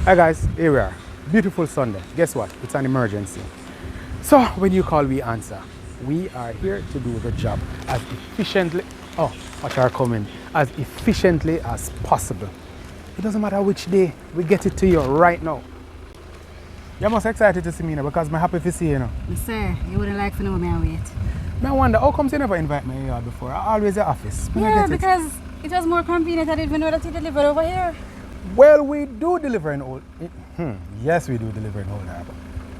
Hi guys, here we are. Beautiful Sunday. Guess what? It's an emergency. So when you call, we answer. We are here to do the job as efficiently, as efficiently as possible. It doesn't matter which day, we get it to you right now. You're most excited to see me now because I'm happy to see you now. Sir, you wouldn't like to know me and wait. I wonder, how come you never invite me here before? I always at the office. Yeah, because it was more convenient. I didn't even know that you delivered over here. Well, we do deliver in Old... Yes, we do deliver in Old Harbour.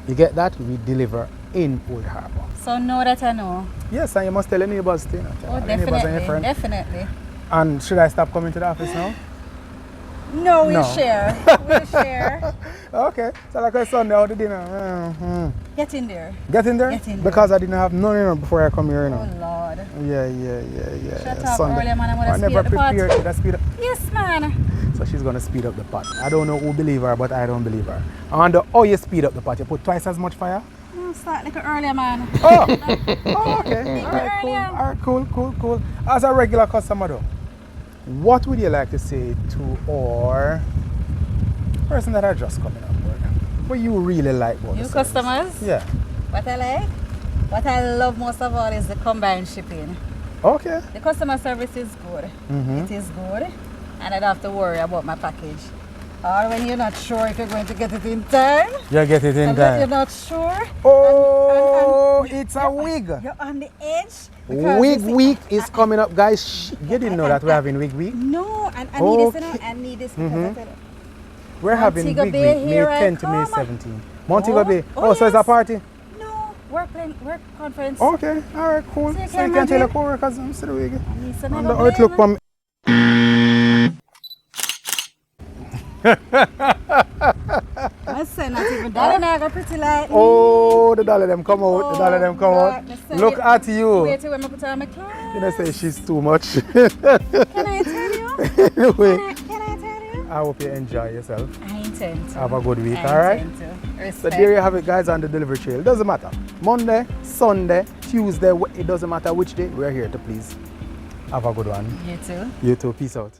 You get that? We deliver in Old Harbour. So now that I know. Yes, and you must tell your neighbors too. Oh, definitely. And should I stop coming to the office now? No, we'll share. We'll share. Okay. So like I Sunday out the dinner. Get in there. Get in there? Get in there. Because I didn't have none before I come here, you know. Oh, Lord. Yeah. Shut up Sunday. earlier, man. I never prepared to speed up. Yes, man. So she's going to speed up the pot. I don't know who believe her, but I don't believe her. I wonder how you speed up the pot. You put twice as much fire? No, start like earlier, man. Oh, okay. All right, cool. As a regular customer though, what would you like to say to our person that are just coming on board? What you really like about New customers? Yeah. What I like? What I love most of all is the combined shipping. Okay. The customer service is good. It is good. And I don't have to worry about my package. Or when you're not sure if you're going to get it in time. You get it in time. You're not sure. Oh, it's a wig. You're on the edge. Wig week is coming up, guys. You didn't know that we're having wig week? No, and I need this, you know, I need this because I tell you. We're having wig week, May 10 to May 17. Montego Bay. Oh, so it's a party? No, work conference. Okay, all right, cool. So you can tell your co-workers I'm still wig. I need some how it look for me. I say not even dollar now got pretty light. Oh, the dollar them come out. The dollar them come out. Look at you. Wait till when I put on my clothes. You know, say she's too much. Can I tell you? Anyway, Can I tell you? I hope you enjoy yourself. I intend to. Have a good week, alright? So there you have it, guys, on the delivery trail. Doesn't matter. Monday, Sunday, Tuesday, it doesn't matter which day. We're here to please. Have a good one. You too. You too. Peace out.